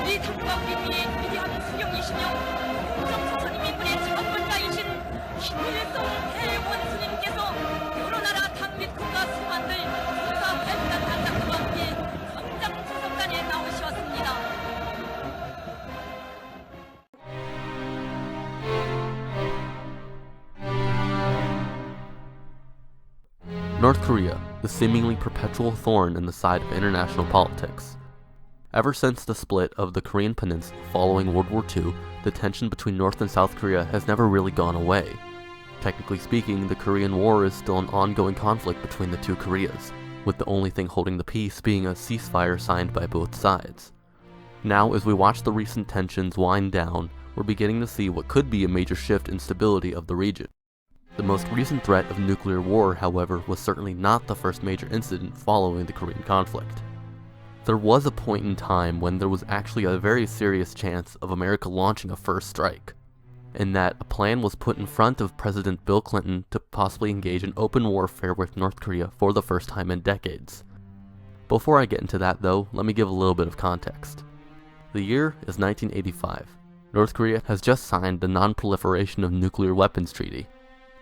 이 당과 우리 위에 위대한 수령이시며 공정사사님이 분의 창건자이신 김일성 대원수님께서 여러 나라 당 및 국가 수반들 조사 발전 단장과 함께 당장 주석단에 나오셨습니다. North Korea, the seemingly perpetual thorn in the side of international politics. Ever since the split of the Korean peninsula following World War II, the tension between North and South Korea has never really gone away. Technically speaking, the Korean War is still an ongoing conflict between the two Koreas, with the only thing holding the peace being a ceasefire signed by both sides. Now, as we watch the recent tensions wind down, we're beginning to see what could be a major shift in stability of the region. The most recent threat of nuclear war, however, was certainly not the first major incident following the Korean conflict. There was a point in time when there was actually a very serious chance of America launching a first strike, in that a plan was put in front of President Bill Clinton to possibly engage in open warfare with North Korea for the first time in decades. Before I get into that though, let me give a little bit of context. The year is 1985. North Korea has just signed the Non-Proliferation of Nuclear Weapons Treaty.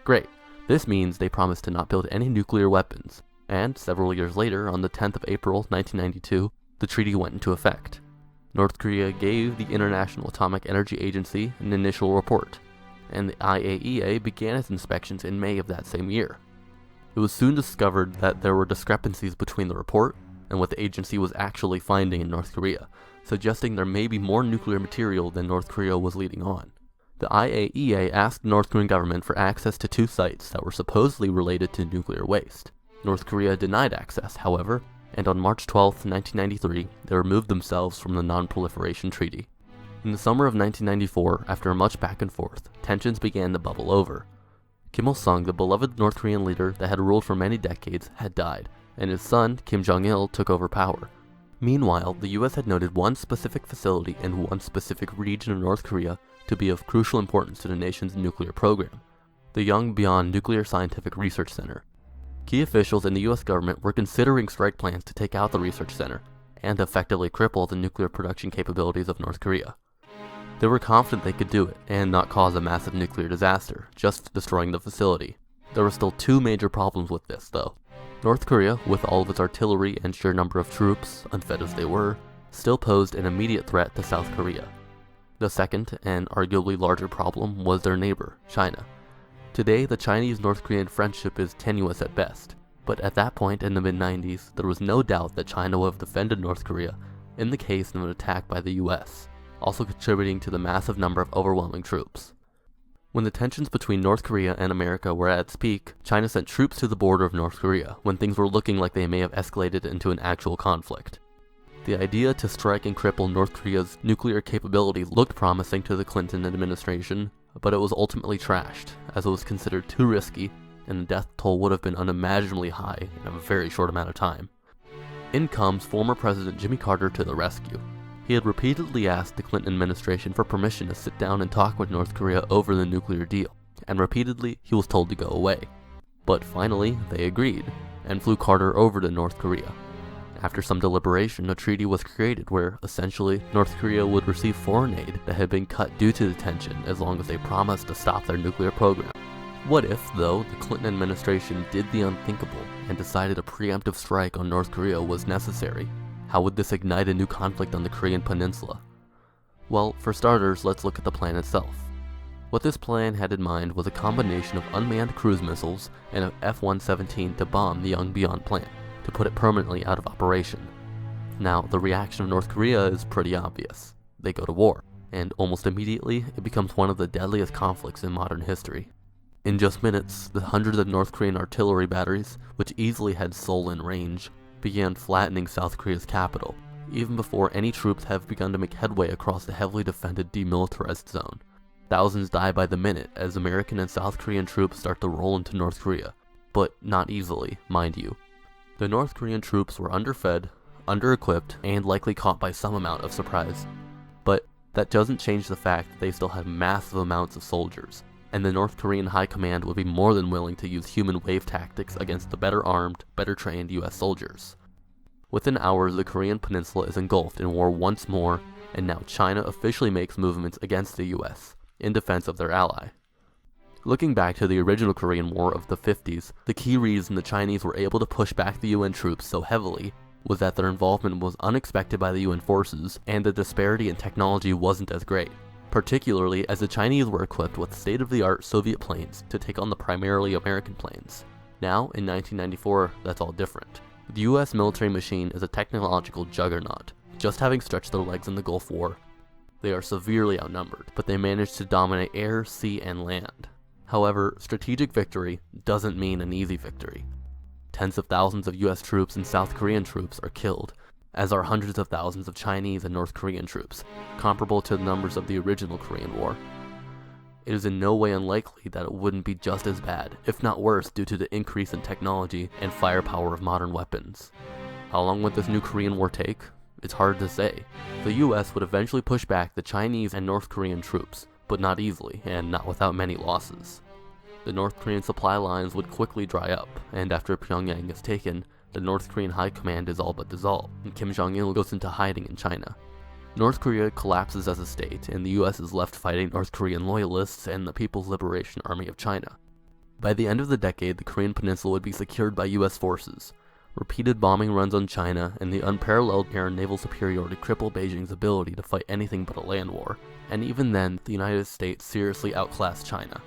Great, this means they promised to not build any nuclear weapons. And several years later, on the 10th of April 1992, the treaty went into effect. North Korea gave the International Atomic Energy Agency an initial report, and the IAEA began its inspections in May of that same year. It was soon discovered that there were discrepancies between the report and what the agency was actually finding in North Korea, suggesting there may be more nuclear material than North Korea was leading on. The IAEA asked the North Korean government for access to two sites that were supposedly related to nuclear waste. North Korea denied access, however, and on March 12, 1993, they removed themselves from the Non-Proliferation Treaty. In the summer of 1994, after much back and forth, tensions began to bubble over. Kim Il-sung, the beloved North Korean leader that had ruled for many decades, had died, and his son, Kim Jong-il, took over power. Meanwhile, the US had noted one specific facility in one specific region of North Korea to be of crucial importance to the nation's nuclear program, the Yongbyon Nuclear Scientific Research Center. Key officials in the US government were considering strike plans to take out the research center and effectively cripple the nuclear production capabilities of North Korea. They were confident they could do it and not cause a massive nuclear disaster, just destroying the facility. There were still two major problems with this, though. North Korea, with all of its artillery and sheer number of troops, unfed as they were, still posed an immediate threat to South Korea. The second, and arguably larger problem, was their neighbor, China. Today, the Chinese-North Korean friendship is tenuous at best, but at that point in the mid-90s, there was no doubt that China would have defended North Korea in the case of an attack by the US, also contributing to the massive number of overwhelming troops. When the tensions between North Korea and America were at its peak, China sent troops to the border of North Korea when things were looking like they may have escalated into an actual conflict. The idea to strike and cripple North Korea's nuclear capability looked promising to the Clinton administration, but it was ultimately trashed, as it was considered too risky, and the death toll would have been unimaginably high in a very short amount of time. In comes former President Jimmy Carter to the rescue. He had repeatedly asked the Clinton administration for permission to sit down and talk with North Korea over the nuclear deal, and repeatedly he was told to go away. But finally, they agreed, and flew Carter over to North Korea. After some deliberation, a treaty was created where, essentially, North Korea would receive foreign aid that had been cut due to the tension as long as they promised to stop their nuclear program. What if, though, the Clinton administration did the unthinkable and decided a preemptive strike on North Korea was necessary? How would this ignite a new conflict on the Korean peninsula? Well, for starters, let's look at the plan itself. What this plan had in mind was a combination of unmanned cruise missiles and an F-117 to bomb the Yongbyon plant, to put it permanently out of operation. Now, the reaction of North Korea is pretty obvious. They go to war, and almost immediately, it becomes one of the deadliest conflicts in modern history. In just minutes, the hundreds of North Korean artillery batteries, which easily had Seoul in range, began flattening South Korea's capital, even before any troops have begun to make headway across the heavily defended demilitarized zone. Thousands die by the minute as American and South Korean troops start to roll into North Korea, but not easily, mind you. The North Korean troops were underfed, under-equipped, and likely caught by some amount of surprise. But that doesn't change the fact that they still had massive amounts of soldiers, and the North Korean High Command would be more than willing to use human wave tactics against the better armed, better trained US soldiers. Within hours, the Korean peninsula is engulfed in war once more, and now China officially makes movements against the US, in defense of their ally. Looking back to the original Korean War of the 50s, the key reason the Chinese were able to push back the UN troops so heavily was that their involvement was unexpected by the UN forces, and the disparity in technology wasn't as great, particularly as the Chinese were equipped with state-of-the-art Soviet planes to take on the primarily American planes. Now, in 1994, that's all different. The US military machine is a technological juggernaut, just having stretched their legs in the Gulf War. They are severely outnumbered, but they managed to dominate air, sea, and land. However, strategic victory doesn't mean an easy victory. Tens of thousands of US troops and South Korean troops are killed, as are hundreds of thousands of Chinese and North Korean troops, comparable to the numbers of the original Korean War. It is in no way unlikely that it wouldn't be just as bad, if not worse, due to the increase in technology and firepower of modern weapons. How long would this new Korean War take? It's hard to say. The US would eventually push back the Chinese and North Korean troops, but not easily, and not without many losses. The North Korean supply lines would quickly dry up, and after Pyongyang is taken, the North Korean High Command is all but dissolved, and Kim Jong-il goes into hiding in China. North Korea collapses as a state, and the US is left fighting North Korean loyalists and the People's Liberation Army of China. By the end of the decade, the Korean peninsula would be secured by US forces. Repeated bombing runs on China and the unparalleled air and naval superiority cripple Beijing's ability to fight anything but a land war, and even then, the United States seriously outclassed China.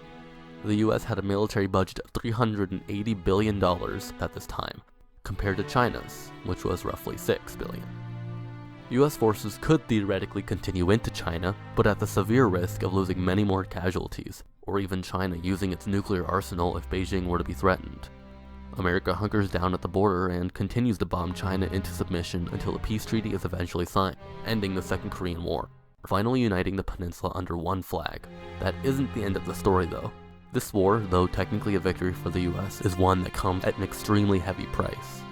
The US had a military budget of $380 billion at this time, compared to China's, which was roughly $6 billion. US forces could theoretically continue into China, but at the severe risk of losing many more casualties, or even China using its nuclear arsenal if Beijing were to be threatened. America hunkers down at the border and continues to bomb China into submission until a peace treaty is eventually signed, ending the Second Korean War, finally uniting the peninsula under one flag. That isn't the end of the story though. This war, though technically a victory for the US, is one that comes at an extremely heavy price.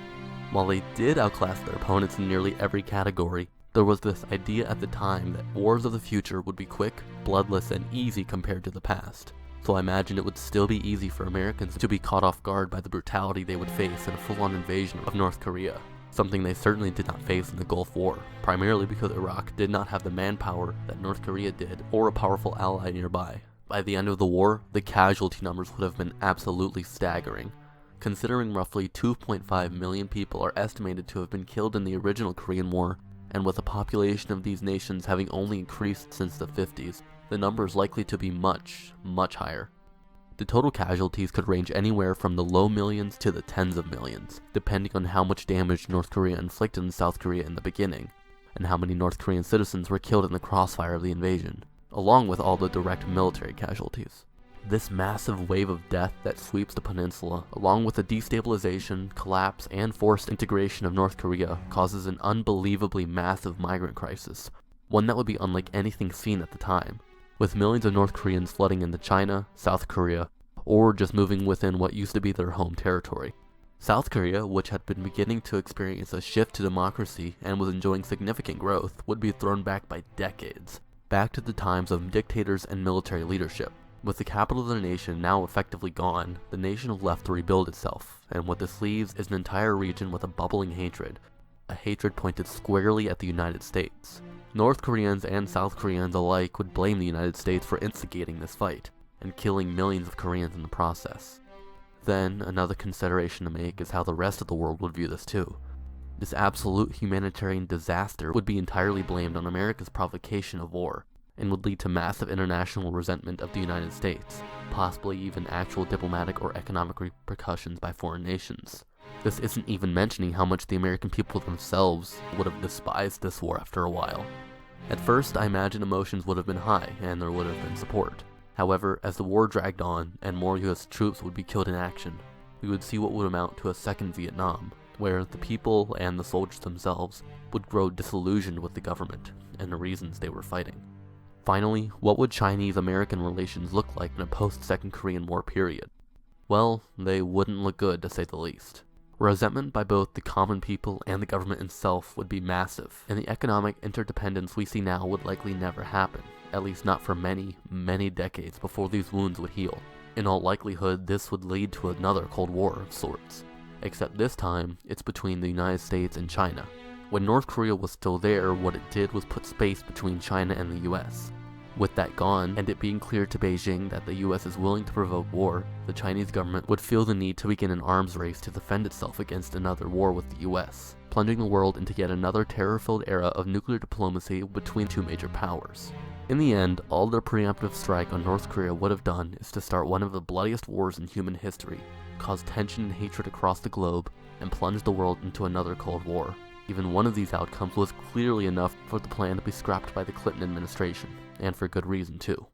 While they did outclass their opponents in nearly every category, there was this idea at the time that wars of the future would be quick, bloodless, and easy compared to the past. So I imagine it would still be easy for Americans to be caught off guard by the brutality they would face in a full-on invasion of North Korea, something they certainly did not face in the Gulf War, primarily because Iraq did not have the manpower that North Korea did, or a powerful ally nearby. By the end of the war, the casualty numbers would have been absolutely staggering. Considering roughly 2.5 million people are estimated to have been killed in the original Korean War, and with the population of these nations having only increased since the 50s, the number is likely to be much, much higher. The total casualties could range anywhere from the low millions to the tens of millions, depending on how much damage North Korea inflicted on South Korea in the beginning, and how many North Korean citizens were killed in the crossfire of the invasion, along with all the direct military casualties. This massive wave of death that sweeps the peninsula, along with the destabilization, collapse, and forced integration of North Korea, causes an unbelievably massive migrant crisis, one that would be unlike anything seen at the time, with millions of North Koreans flooding into China, South Korea, or just moving within what used to be their home territory. South Korea, which had been beginning to experience a shift to democracy and was enjoying significant growth, would be thrown back by decades, back to the times of dictators and military leadership. With the capital of the nation now effectively gone, the nation was left to rebuild itself, and what this leaves is an entire region with a bubbling hatred, a hatred pointed squarely at the United States. North Koreans and South Koreans alike would blame the United States for instigating this fight, and killing millions of Koreans in the process. Then, another consideration to make is how the rest of the world would view this too. This absolute humanitarian disaster would be entirely blamed on America's provocation of war, and would lead to massive international resentment of the United States, possibly even actual diplomatic or economic repercussions by foreign nations. This isn't even mentioning how much the American people themselves would have despised this war after a while. At first, I imagine emotions would have been high, and there would have been support. However, as the war dragged on, and more US troops would be killed in action, we would see what would amount to a second Vietnam, where the people and the soldiers themselves would grow disillusioned with the government and the reasons they were fighting. Finally, what would Chinese-American relations look like in a post-Second Korean War period? Well, they wouldn't look good, to say the least. Resentment by both the common people and the government itself would be massive, and the economic interdependence we see now would likely never happen, at least not for many, many decades before these wounds would heal. In all likelihood, this would lead to another Cold War of sorts, except this time, it's between the United States and China. When North Korea was still there, what it did was put space between China and the US. With that gone, and it being clear to Beijing that the US is willing to provoke war, the Chinese government would feel the need to begin an arms race to defend itself against another war with the US, plunging the world into yet another terror-filled era of nuclear diplomacy between two major powers. In the end, all their preemptive strike on North Korea would have done is to start one of the bloodiest wars in human history, cause tension and hatred across the globe, and plunge the world into another Cold War. Even one of these outcomes was clearly enough for the plan to be scrapped by the Clinton administration, and for good reason too.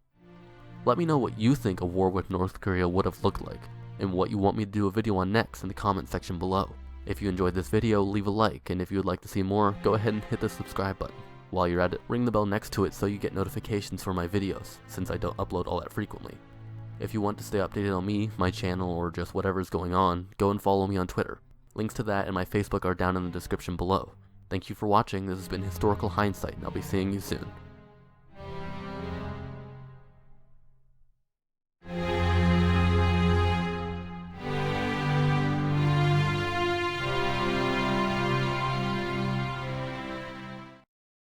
Let me know what you think a war with North Korea would have looked like, and what you want me to do a video on next in the comment section below. If you enjoyed this video, leave a like, and if you would like to see more, go ahead and hit the subscribe button. While you're at it, ring the bell next to it so you get notifications for my videos, since I don't upload all that frequently. If you want to stay updated on me, my channel, or just whatever's going on, go and follow me on Twitter. Links to that and my Facebook are down in the description below. Thank you for watching. This has been Historical Hindsight, and I'll be seeing you soon.